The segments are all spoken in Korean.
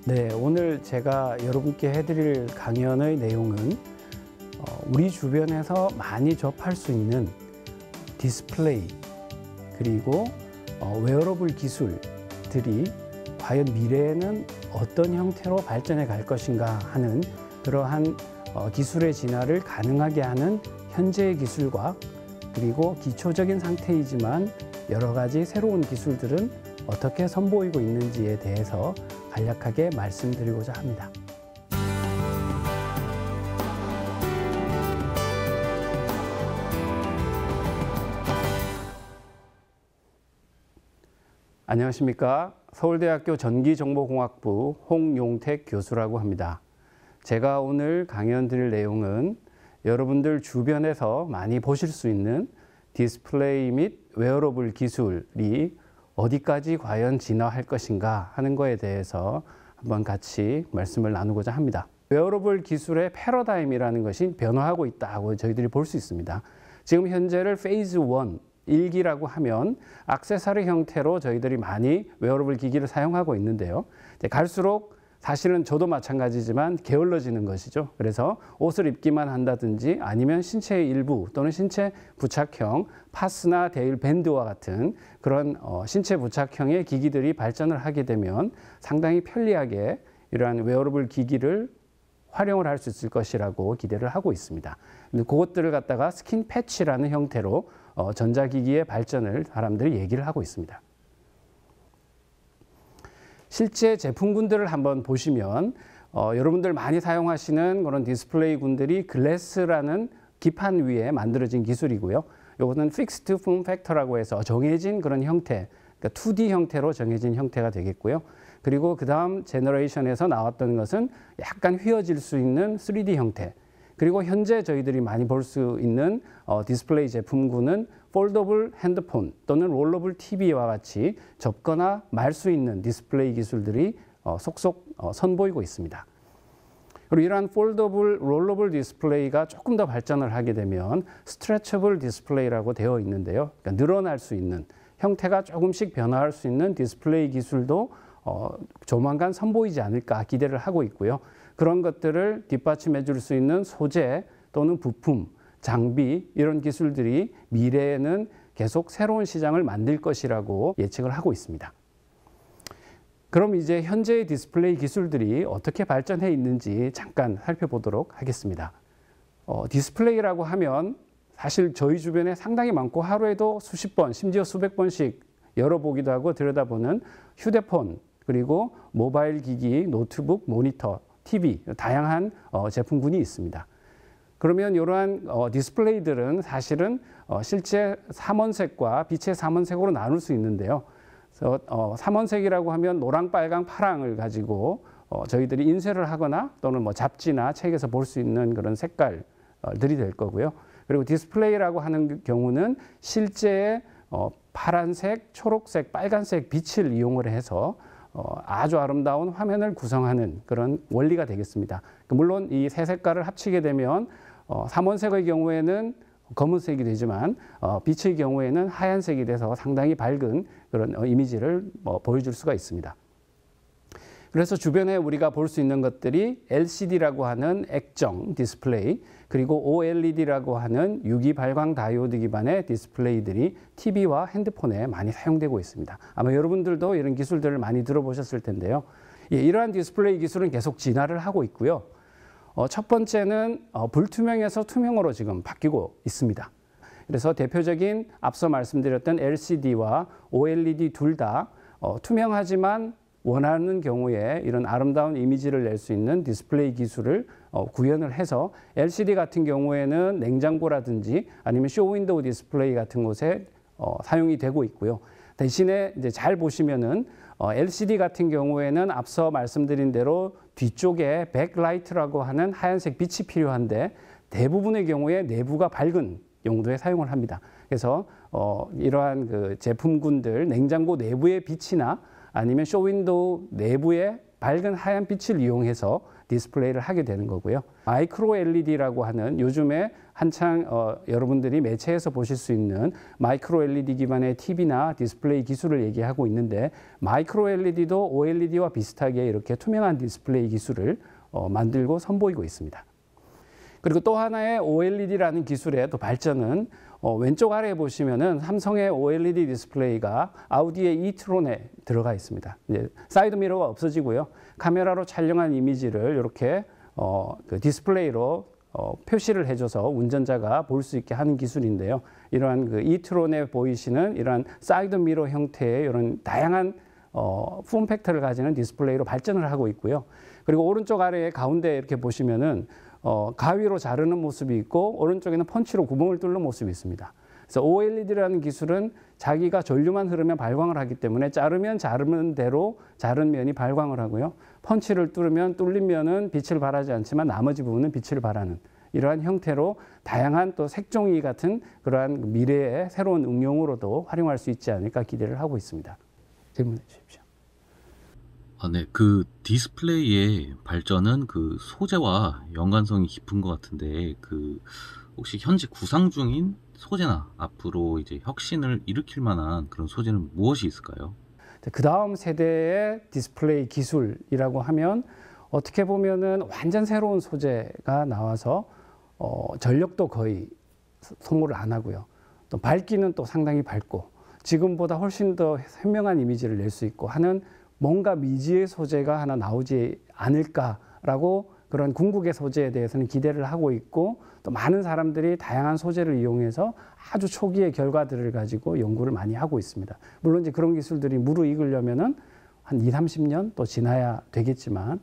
네, 오늘 제가 여러분께 해드릴 강연의 내용은 우리 주변에서 많이 접할 수 있는 디스플레이 그리고 웨어러블 기술들이 과연 미래에는 어떤 형태로 발전해 갈 것인가 하는 그러한 기술의 진화를 가능하게 하는 현재의 기술과 그리고 기초적인 상태이지만 여러 가지 새로운 기술들은 어떻게 선보이고 있는지에 대해서 간략하게 말씀드리고자 합니다. 안녕하십니까. 서울대학교 전기정보공학부 홍용택 교수라고 합니다. 제가 오늘 강연 드릴 내용은 여러분들 주변에서 많이 보실 수 있는 디스플레이 및 웨어러블 기술이 어디까지 과연 진화할 것인가 하는 거에 대해서 한번 같이 말씀을 나누고자 합니다. 웨어러블 기술의 패러다임이라는 것이 변화하고 있다고 저희들이 볼 수 있습니다. 지금 현재를 페이즈 1, 1기라고 하면 액세서리 형태로 저희들이 많이 웨어러블 기기를 사용하고 있는데요. 갈수록 사실은 저도 마찬가지지만 게을러지는 것이죠. 그래서 옷을 입기만 한다든지 아니면 신체의 일부 또는 신체 부착형 파스나 데일 밴드와 같은 그런 신체 부착형의 기기들이 발전을 하게 되면 상당히 편리하게 이러한 웨어러블 기기를 활용을 할 수 있을 것이라고 기대를 하고 있습니다. 근데 그것들을 갖다가 스킨 패치라는 형태로 전자기기의 발전을 사람들이 얘기를 하고 있습니다. 실제 제품군들을 한번 보시면 여러분들 많이 사용하시는 그런 디스플레이군들이 글래스라는 기판 위에 만들어진 기술이고요. 이것은 Fixed Form Factor라고 해서 정해진 그런 형태, 그러니까 2D 형태로 정해진 형태가 되겠고요. 그리고 그 다음 제너레이션에서 나왔던 것은 약간 휘어질 수 있는 3D 형태. 그리고 현재 저희들이 많이 볼 수 있는 디스플레이 제품군은 폴더블 핸드폰 또는 롤러블 TV와 같이 접거나 말 수 있는 디스플레이 기술들이 속속 선보이고 있습니다. 그리고 이러한 폴더블, 롤러블 디스플레이가 조금 더 발전을 하게 되면 스트레쳐블 디스플레이라고 되어 있는데요. 그러니까 늘어날 수 있는, 형태가 조금씩 변화할 수 있는 디스플레이 기술도 조만간 선보이지 않을까 기대를 하고 있고요. 그런 것들을 뒷받침해 줄 수 있는 소재 또는 부품, 장비 이런 기술들이 미래에는 계속 새로운 시장을 만들 것이라고 예측을 하고 있습니다. 그럼 이제 현재의 디스플레이 기술들이 어떻게 발전해 있는지 잠깐 살펴보도록 하겠습니다. 디스플레이라고 하면 사실 저희 주변에 상당히 많고 하루에도 수십 번, 심지어 수백 번씩 열어보기도 하고 들여다보는 휴대폰, 그리고 모바일 기기, 노트북, 모니터, TV, 다양한 제품군이 있습니다. 그러면 이러한 디스플레이들은 사실은 실제 삼원색과 빛의 삼원색으로 나눌 수 있는데요. 그래서 삼원색이라고 하면 노랑, 빨강, 파랑을 가지고 저희들이 인쇄를 하거나 또는 뭐 잡지나 책에서 볼 수 있는 그런 색깔들이 될 거고요. 그리고 디스플레이라고 하는 경우는 실제의 파란색, 초록색, 빨간색 빛을 이용을 해서 아주 아름다운 화면을 구성하는 그런 원리가 되겠습니다. 물론 이 세 색깔을 합치게 되면 삼원색의 경우에는 검은색이 되지만 빛의 경우에는 하얀색이 돼서 상당히 밝은 그런 이미지를 보여줄 수가 있습니다. 그래서 주변에 우리가 볼 수 있는 것들이 LCD라고 하는 액정 디스플레이, 그리고 OLED라고 하는 유기 발광 다이오드 기반의 디스플레이들이 TV와 핸드폰에 많이 사용되고 있습니다. 아마 여러분들도 이런 기술들을 많이 들어보셨을 텐데요. 이러한 디스플레이 기술은 계속 진화를 하고 있고요. 첫 번째는 불투명에서 투명으로 지금 바뀌고 있습니다. 그래서 대표적인 앞서 말씀드렸던 LCD와 OLED 둘 다 투명하지만 원하는 경우에 이런 아름다운 이미지를 낼 수 있는 디스플레이 기술을 구현을 해서 LCD 같은 경우에는 냉장고라든지 아니면 쇼윈도우 디스플레이 같은 곳에 사용이 되고 있고요. 대신에 이제 잘 보시면은 LCD 같은 경우에는 앞서 말씀드린 대로 뒤쪽에 백라이트라고 하는 하얀색 빛이 필요한데 대부분의 경우에 내부가 밝은 용도에 사용을 합니다. 그래서 이러한 그 제품군들 냉장고 내부의 빛이나 아니면 쇼윈도우 내부의 밝은 하얀 빛을 이용해서 디스플레이를 하게 되는 거고요. 마이크로 LED라고 하는 요즘에 한창 여러분들이 매체에서 보실 수 있는 마이크로 LED 기반의 TV나 디스플레이 기술을 얘기하고 있는데, 마이크로 LED도 OLED와 비슷하게 이렇게 투명한 디스플레이 기술을 만들고 선보이고 있습니다. 그리고 또 하나의 OLED라는 기술의 또 발전은 왼쪽 아래에 보시면은 삼성의 OLED 디스플레이가 아우디의 e-tron에 들어가 있습니다. 이제 사이드 미러가 없어지고요. 카메라로 촬영한 이미지를 이렇게 그 디스플레이로 표시를 해줘서 운전자가 볼 수 있게 하는 기술인데요. 이러한 그 e-tron에 보이시는 이러한 사이드 미러 형태의 이런 다양한 폼 팩터를 가지는 디스플레이로 발전을 하고 있고요. 그리고 오른쪽 아래에 가운데 이렇게 보시면은 가위로 자르는 모습이 있고, 오른쪽에는 펀치로 구멍을 뚫는 모습이 있습니다. 그래서 OLED라는 기술은 자기가 전류만 흐르면 발광을 하기 때문에 자르면 자르는 대로 자른 면이 발광을 하고요. 펀치를 뚫으면 뚫린 면은 빛을 발하지 않지만 나머지 부분은 빛을 발하는 이러한 형태로 다양한 또 색종이 같은 그러한 미래의 새로운 응용으로도 활용할 수 있지 않을까 기대를 하고 있습니다. 질문해 주십시오. 네, 그 디스플레이의 발전은 그 소재와 연관성이 깊은 것 같은데, 그 혹시 현재 구상 중인 소재나 앞으로 이제 혁신을 일으킬 만한 그런 소재는 무엇이 있을까요? 그 다음 세대의 디스플레이 기술이라고 하면 어떻게 보면은 완전 새로운 소재가 나와서 전력도 거의 소모를 안 하고요. 또 밝기는 또 상당히 밝고 지금보다 훨씬 더 선명한 이미지를 낼 수 있고 하는 뭔가 미지의 소재가 하나 나오지 않을까라고 그런 궁극의 소재에 대해서는 기대를 하고 있고, 또 많은 사람들이 다양한 소재를 이용해서 아주 초기의 결과들을 가지고 연구를 많이 하고 있습니다. 물론 이제 그런 기술들이 무르익으려면은 한 2, 30년 또 지나야 되겠지만,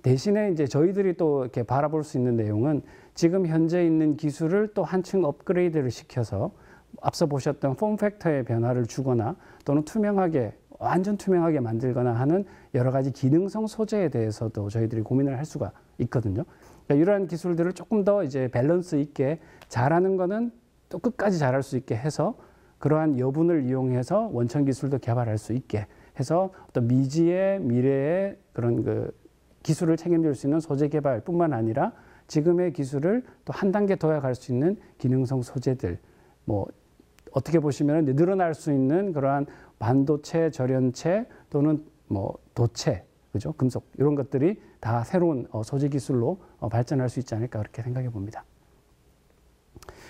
대신에 이제 저희들이 또 이렇게 바라볼 수 있는 내용은 지금 현재 있는 기술을 또 한층 업그레이드를 시켜서 앞서 보셨던 폼 팩터의 변화를 주거나 또는 투명하게, 완전 투명하게 만들거나 하는 여러 가지 기능성 소재에 대해서도 저희들이 고민을 할 수가 있거든요. 그러니까 이러한 기술들을 조금 더 이제 밸런스 있게 잘하는 거는 또 끝까지 잘할 수 있게 해서, 그러한 여분을 이용해서 원천 기술도 개발할 수 있게 해서 어떤 미지의 미래의 그런 그 기술을 책임질 수 있는 소재 개발뿐만 아니라 지금의 기술을 또 한 단계 더 갈 수 있는 기능성 소재들, 뭐 어떻게 보시면 늘어날 수 있는 그러한 반도체, 절연체 또는 뭐 도체, 그죠? 금속 이런 것들이 다 새로운 소재 기술로 발전할 수 있지 않을까 그렇게 생각해 봅니다.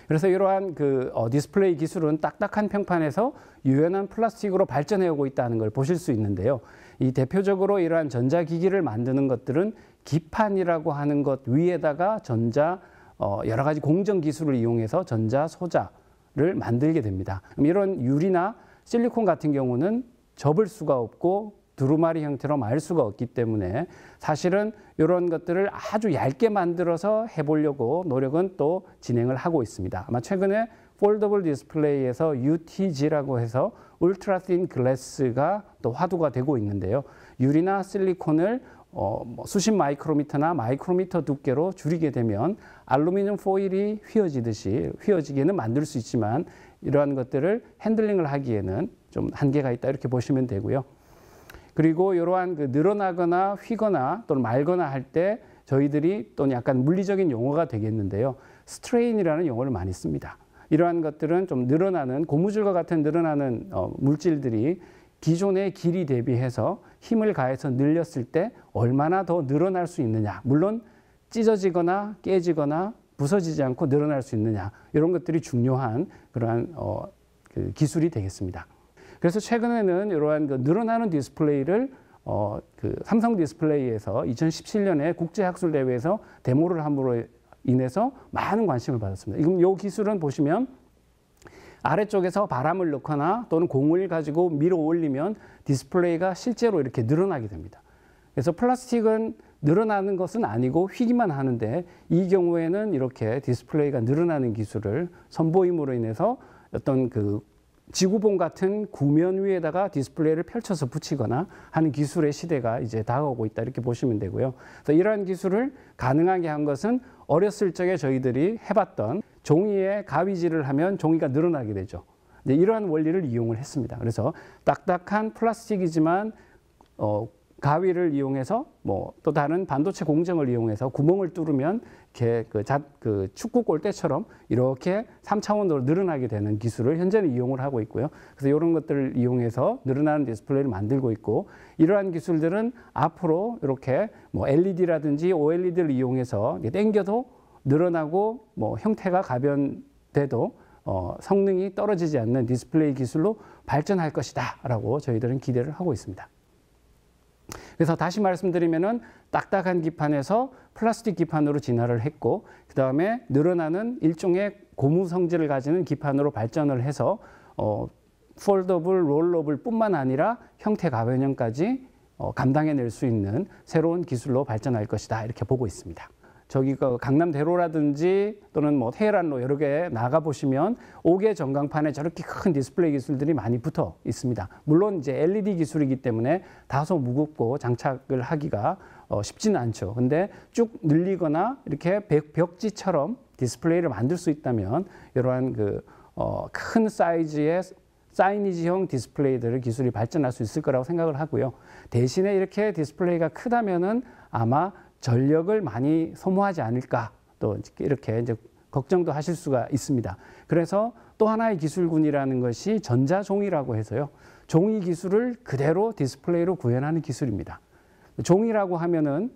그래서 이러한 그 디스플레이 기술은 딱딱한 평판에서 유연한 플라스틱으로 발전해 오고 있다는 걸 보실 수 있는데요. 이 대표적으로 이러한 전자기기를 만드는 것들은 기판이라고 하는 것 위에다가 여러 가지 공정 기술을 이용해서 전자 소자를 만들게 됩니다. 그럼 이런 유리나 실리콘 같은 경우는 접을 수가 없고 두루마리 형태로 말 수가 없기 때문에 사실은 이런 것들을 아주 얇게 만들어서 해보려고 노력은 또 진행을 하고 있습니다. 아마 최근에 폴더블 디스플레이에서 UTG라고 해서 울트라 틴 글래스가 또 화두가 되고 있는데요. 유리나 실리콘을 수십 마이크로미터나 마이크로미터 두께로 줄이게 되면 알루미늄 포일이 휘어지게는 만들 수 있지만 이러한 것들을 핸들링을 하기에는 좀 한계가 있다 이렇게 보시면 되고요. 그리고 이러한 그 늘어나거나 휘거나 또는 말거나 할 때 저희들이 또 약간 물리적인 용어가 되겠는데요. 스트레인이라는 용어를 많이 씁니다. 이러한 것들은 좀 늘어나는 고무줄과 같은 늘어나는 물질들이 기존의 길이 대비해서 힘을 가해서 늘렸을 때 얼마나 더 늘어날 수 있느냐. 물론 찢어지거나 깨지거나 부서지지 않고 늘어날 수 있느냐. 이런 것들이 중요한 그러한 그 기술이 되겠습니다. 그래서 최근에는 이러한 그 늘어나는 디스플레이를 그 삼성 디스플레이에서 2017년에 국제학술대회에서 데모를 함으로 인해서 많은 관심을 받았습니다. 지금 이 기술은 보시면 아래쪽에서 바람을 넣거나 또는 공을 가지고 밀어 올리면 디스플레이가 실제로 이렇게 늘어나게 됩니다. 그래서 플라스틱은 늘어나는 것은 아니고 휘기만 하는데 이 경우에는 이렇게 디스플레이가 늘어나는 기술을 선보임으로 인해서 어떤 그 지구본 같은 구면 위에다가 디스플레이를 펼쳐서 붙이거나 하는 기술의 시대가 이제 다가오고 있다 이렇게 보시면 되고요. 그래서 이러한 기술을 가능하게 한 것은 어렸을 적에 저희들이 해봤던 종이에 가위질을 하면 종이가 늘어나게 되죠. 이러한 원리를 이용을 했습니다. 그래서 딱딱한 플라스틱이지만 가위를 이용해서 뭐 또 다른 반도체 공정을 이용해서 구멍을 뚫으면 이렇게 그 축구 골대처럼 이렇게 3차원으로 늘어나게 되는 기술을 현재는 이용을 하고 있고요. 그래서 이런 것들을 이용해서 늘어나는 디스플레이를 만들고 있고, 이러한 기술들은 앞으로 이렇게 뭐 LED라든지 OLED를 이용해서 당겨도 늘어나고 뭐 형태가 가변돼도 성능이 떨어지지 않는 디스플레이 기술로 발전할 것이다라고 저희들은 기대를 하고 있습니다. 그래서 다시 말씀드리면은 딱딱한 기판에서 플라스틱 기판으로 진화를 했고, 그 다음에 늘어나는 일종의 고무 성질을 가지는 기판으로 발전을 해서 폴더블, 롤러블 뿐만 아니라 형태 가변형까지 감당해낼 수 있는 새로운 기술로 발전할 것이다, 이렇게 보고 있습니다. 저기 강남대로라든지 또는 뭐 테헤란로 여러 개 나가 보시면 5개 전광판에 저렇게 큰 디스플레이 기술들이 많이 붙어 있습니다. 물론 이제 LED 기술이기 때문에 다소 무겁고 장착을 하기가 쉽지는 않죠. 근데 쭉 늘리거나 이렇게 벽지처럼 디스플레이를 만들 수 있다면 이러한 큰 사이즈의 사이니지형 디스플레이들을 기술이 발전할 수 있을 거라고 생각을 하고요. 대신에 이렇게 디스플레이가 크다면은 아마 전력을 많이 소모하지 않을까, 또 이렇게 이제 걱정도 하실 수가 있습니다. 그래서 또 하나의 기술군이라는 것이 전자종이라고 해서요. 종이 기술을 그대로 디스플레이로 구현하는 기술입니다. 종이라고 하면은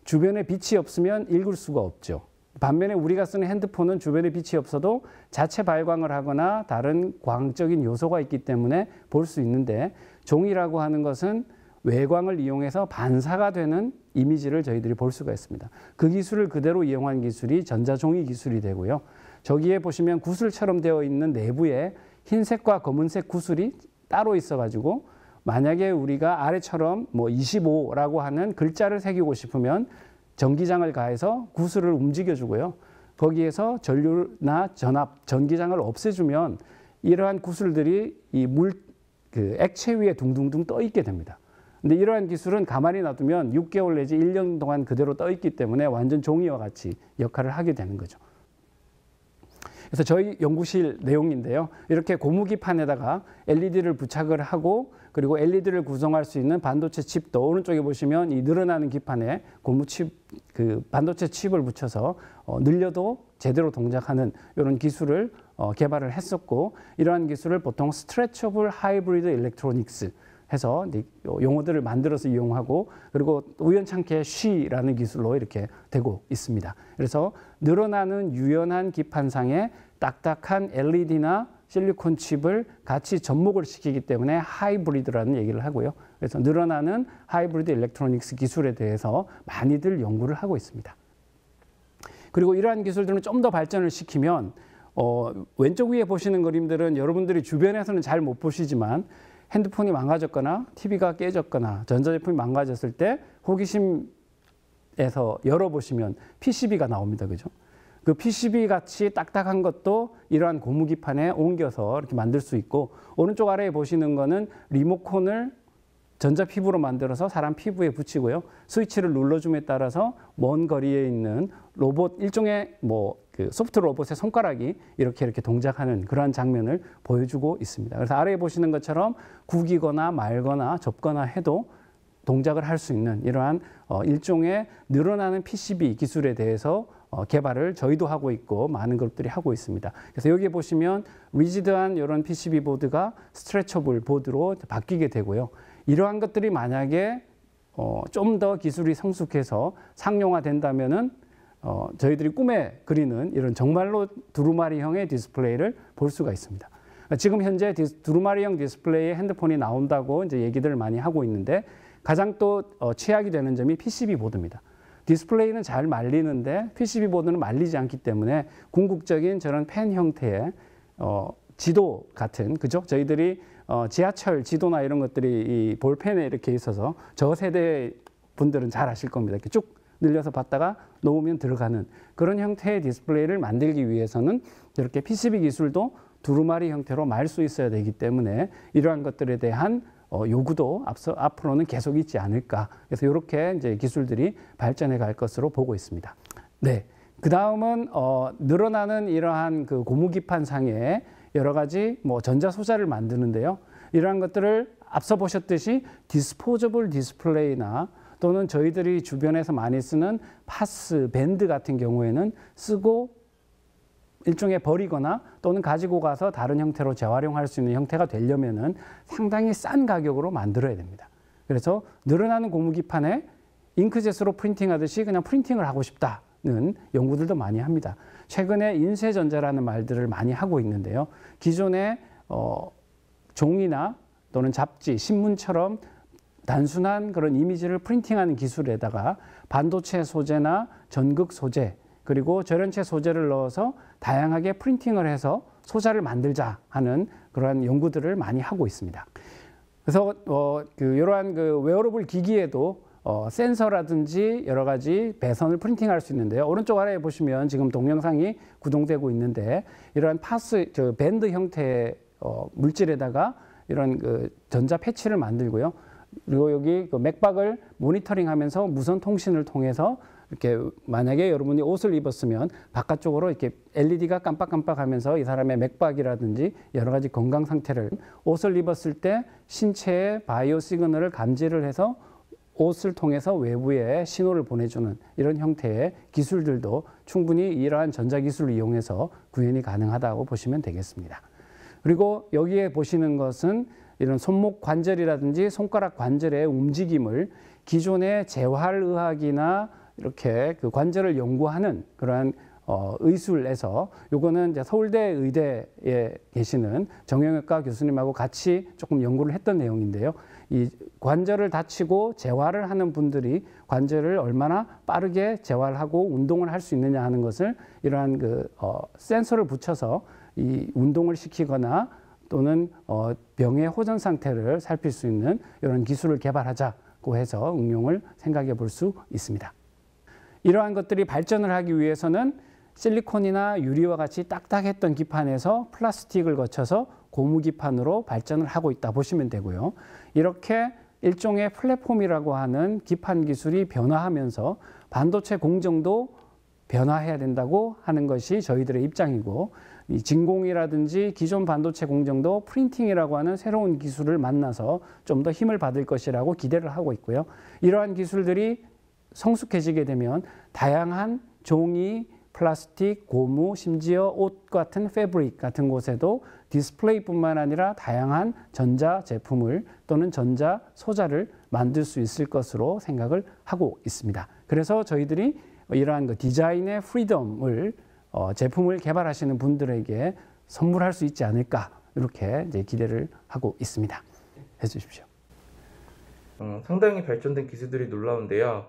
주변에 빛이 없으면 읽을 수가 없죠. 반면에 우리가 쓰는 핸드폰은 주변에 빛이 없어도 자체 발광을 하거나 다른 광적인 요소가 있기 때문에 볼 수 있는데, 종이라고 하는 것은 외광을 이용해서 반사가 되는 이미지를 저희들이 볼 수가 있습니다. 그 기술을 그대로 이용한 기술이 전자종이 기술이 되고요. 저기에 보시면 구슬처럼 되어 있는 내부에 흰색과 검은색 구슬이 따로 있어가지고, 만약에 우리가 아래처럼 뭐 25라고 하는 글자를 새기고 싶으면 전기장을 가해서 구슬을 움직여주고요. 거기에서 전류나 전압, 전기장을 없애주면 이러한 구슬들이 이 액체 위에 둥둥둥 떠 있게 됩니다. 근데 이러한 기술은 가만히 놔두면 6개월 내지 1년 동안 그대로 떠 있기 때문에 완전 종이와 같이 역할을 하게 되는 거죠. 그래서 저희 연구실 내용인데요. 이렇게 고무기판에다가 LED를 부착을 하고, 그리고 LED를 구성할 수 있는 반도체 칩도 오른쪽에 보시면 이 늘어나는 기판에 반도체 칩을 붙여서 늘려도 제대로 동작하는 이런 기술을 개발을 했었고, 이러한 기술을 보통 스트레쳐블 하이브리드 일렉트로닉스 해서 용어들을 만들어서 이용하고, 그리고 우연찮게 쉬라는 기술로 이렇게 되고 있습니다. 그래서 늘어나는 유연한 기판상에 딱딱한 LED나 실리콘 칩을 같이 접목을 시키기 때문에 하이브리드라는 얘기를 하고요. 그래서 늘어나는 하이브리드 일렉트로닉스 기술에 대해서 많이들 연구를 하고 있습니다. 그리고 이러한 기술들은 좀 더 발전을 시키면 왼쪽 위에 보시는 그림들은 여러분들이 주변에서는 잘 못 보시지만, 핸드폰이 망가졌거나 TV가 깨졌거나 전자제품이 망가졌을 때 호기심에서 열어보시면 PCB가 나옵니다. 그죠? 그 PCB 같이 딱딱한 것도 이러한 고무기판에 옮겨서 이렇게 만들 수 있고, 오른쪽 아래에 보시는 거는 리모컨을 전자피부로 만들어서 사람 피부에 붙이고요. 스위치를 눌러줌에 따라서 먼 거리에 있는 로봇, 일종의 소프트 로봇의 손가락이 이렇게 동작하는 그러한 장면을 보여주고 있습니다. 그래서 아래에 보시는 것처럼 구기거나 말거나 접거나 해도 동작을 할 수 있는 이러한 일종의 늘어나는 PCB 기술에 대해서 개발을 저희도 하고 있고 많은 것들이 하고 있습니다. 그래서 여기 보시면 리지드한 이런 PCB 보드가 스트레쳐블 보드로 바뀌게 되고요. 이러한 것들이 만약에 좀 더 기술이 성숙해서 상용화된다면은 저희들이 꿈에 그리는 이런 정말로 두루마리형의 디스플레이를 볼 수가 있습니다. 지금 현재 두루마리형 디스플레이에 핸드폰이 나온다고 이제 얘기들을 많이 하고 있는데, 가장 또 취약이 되는 점이 PCB 보드입니다. 디스플레이는 잘 말리는데 PCB 보드는 말리지 않기 때문에 궁극적인 저런 펜 형태의 지도 같은, 그죠? 저희들이 지하철 지도나 이런 것들이 이 볼펜에 이렇게 있어서 저 세대 분들은 잘 아실 겁니다. 이렇게 쭉 늘려서 봤다가 놓으면 들어가는 그런 형태의 디스플레이를 만들기 위해서는 이렇게 PCB 기술도 두루마리 형태로 말 수 있어야 되기 때문에 이러한 것들에 대한 요구도 앞으로는 계속 있지 않을까. 그래서 이렇게 이제 기술들이 발전해 갈 것으로 보고 있습니다. 네. 그 다음은 늘어나는 이러한 그 고무기판 상에 여러 가지 전자 소자를 만드는데요. 이러한 것들을 앞서 보셨듯이 디스포저블 디스플레이나 또는 저희들이 주변에서 많이 쓰는 파스, 밴드 같은 경우에는 쓰고 일종의 버리거나 또는 가지고 가서 다른 형태로 재활용할 수 있는 형태가 되려면은 상당히 싼 가격으로 만들어야 됩니다. 그래서 늘어나는 고무기판에 잉크젯으로 프린팅하듯이 그냥 프린팅을 하고 싶다는 연구들도 많이 합니다. 최근에 인쇄전자라는 말들을 많이 하고 있는데요. 기존에 종이나 또는 잡지, 신문처럼 단순한 그런 이미지를 프린팅하는 기술에다가 반도체 소재나 전극 소재 그리고 절연체 소재를 넣어서 다양하게 프린팅을 해서 소자를 만들자 하는 그러한 연구들을 많이 하고 있습니다. 그래서 이러한 그 웨어러블 기기에도 센서라든지 여러 가지 배선을 프린팅할 수 있는데요. 오른쪽 아래에 보시면 지금 동영상이 구동되고 있는데 이러한 밴드 형태의 물질에다가 이런 그 전자 패치를 만들고요. 그리고 여기 그 맥박을 모니터링하면서 무선 통신을 통해서 이렇게 만약에 여러분이 옷을 입었으면 바깥쪽으로 이렇게 LED가 깜빡깜빡하면서 이 사람의 맥박이라든지 여러 가지 건강 상태를 옷을 입었을 때 신체의 바이오 시그널을 감지를 해서 옷을 통해서 외부에 신호를 보내주는 이런 형태의 기술들도 충분히 이러한 전자기술을 이용해서 구현이 가능하다고 보시면 되겠습니다. 그리고 여기에 보시는 것은 이런 손목 관절이라든지 손가락 관절의 움직임을 기존의 재활의학이나 이렇게 그 관절을 연구하는 그러한 의술에서 요거는 이제 서울대 의대에 계시는 정형외과 교수님하고 같이 조금 연구를 했던 내용인데요. 이 관절을 다치고 재활을 하는 분들이 관절을 얼마나 빠르게 재활하고 운동을 할 수 있느냐 하는 것을 이러한 그 센서를 붙여서 이 운동을 시키거나 또는 병의 호전 상태를 살필 수 있는 이런 기술을 개발하자고 해서 응용을 생각해 볼 수 있습니다. 이러한 것들이 발전을 하기 위해서는 실리콘이나 유리와 같이 딱딱했던 기판에서 플라스틱을 거쳐서 고무 기판으로 발전을 하고 있다 보시면 되고요. 이렇게 일종의 플랫폼이라고 하는 기판 기술이 변화하면서 반도체 공정도 변화해야 된다고 하는 것이 저희들의 입장이고, 이 진공이라든지 기존 반도체 공정도 프린팅이라고 하는 새로운 기술을 만나서 좀 더 힘을 받을 것이라고 기대를 하고 있고요. 이러한 기술들이 성숙해지게 되면 다양한 종이, 플라스틱, 고무, 심지어 옷 같은 패브릭 같은 곳에도 디스플레이뿐만 아니라 다양한 전자 제품을 또는 전자 소자를 만들 수 있을 것으로 생각을 하고 있습니다. 그래서 저희들이 이러한 그 디자인의 프리덤을 제품을 개발하시는 분들에게 선물할 수 있지 않을까 이렇게 이제 기대를 하고 있습니다. 해주십시오. 상당히 발전된 기술들이 놀라운데요.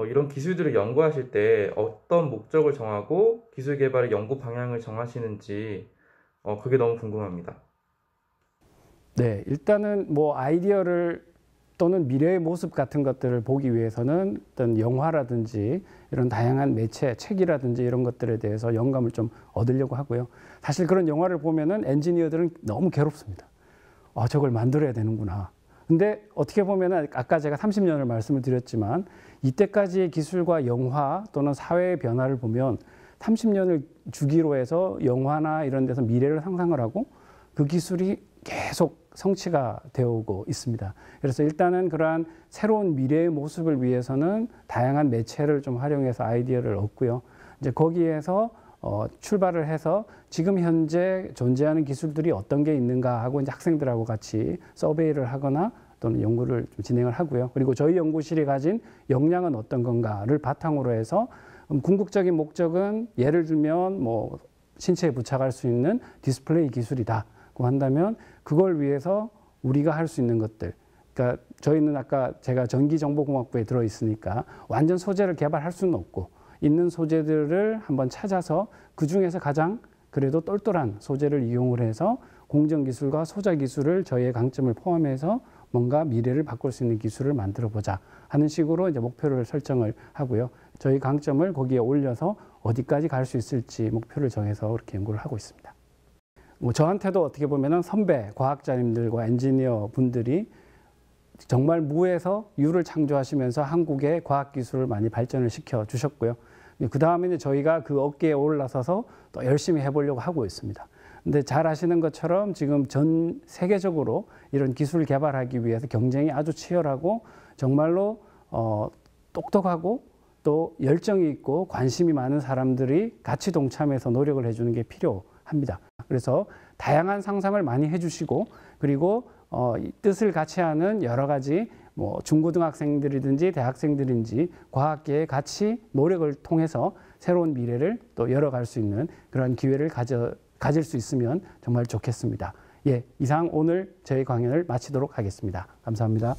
이런 기술들을 연구하실 때 어떤 목적을 정하고 기술 개발의 연구 방향을 정하시는지 그게 너무 궁금합니다. 네, 일단은 뭐 아이디어를 또는 미래의 모습 같은 것들을 보기 위해서는 어떤 영화라든지 이런 다양한 매체, 책이라든지 이런 것들에 대해서 영감을 좀 얻으려고 하고요. 사실 그런 영화를 보면은 엔지니어들은 너무 괴롭습니다. 저걸 만들어야 되는구나. 근데 어떻게 보면은 아까 제가 30년을 말씀을 드렸지만 이때까지의 기술과 영화 또는 사회의 변화를 보면 30년을 주기로 해서 영화나 이런 데서 미래를 상상을 하고 그 기술이 계속 성취가 되어오고 있습니다. 그래서 일단은 그러한 새로운 미래의 모습을 위해서는 다양한 매체를 좀 활용해서 아이디어를 얻고요. 이제 거기에서 출발을 해서 지금 현재 존재하는 기술들이 어떤 게 있는가 하고 이제 학생들하고 같이 서베이를 하거나 또는 연구를 좀 진행을 하고요. 그리고 저희 연구실이 가진 역량은 어떤 건가를 바탕으로 해서 궁극적인 목적은 예를 들면 뭐 신체에 부착할 수 있는 디스플레이 기술이다고 한다면 그걸 위해서 우리가 할 수 있는 것들, 그러니까 저희는 아까 제가 전기정보공학부에 들어 있으니까 완전 소재를 개발할 수는 없고 있는 소재들을 한번 찾아서 그 중에서 가장 그래도 똘똘한 소재를 이용을 해서 공정기술과 소자기술을 저희의 강점을 포함해서 뭔가 미래를 바꿀 수 있는 기술을 만들어 보자 하는 식으로 이제 목표를 설정을 하고요. 저희 강점을 거기에 올려서 어디까지 갈 수 있을지 목표를 정해서 그렇게 연구를 하고 있습니다. 뭐 저한테도 어떻게 보면은 선배 과학자님들과 엔지니어 분들이 정말 무에서 유를 창조하시면서 한국의 과학기술을 많이 발전을 시켜 주셨고요. 그 다음에 저희가 그 어깨에 올라서서 또 열심히 해보려고 하고 있습니다. 근데 잘 아시는 것처럼 지금 전 세계적으로 이런 기술 개발하기 위해서 경쟁이 아주 치열하고 정말로 똑똑하고 또 열정이 있고 관심이 많은 사람들이 같이 동참해서 노력을 해주는 게 필요합니다. 그래서 다양한 상상을 많이 해주시고 그리고 이 뜻을 같이 하는 여러 가지 뭐 중고등학생들이든지 대학생들인지 과학계에 같이 노력을 통해서 새로운 미래를 또 열어갈 수 있는 그런 기회를 가질 수 있으면 정말 좋겠습니다. 예, 이상 오늘 저희 강연을 마치도록 하겠습니다. 감사합니다.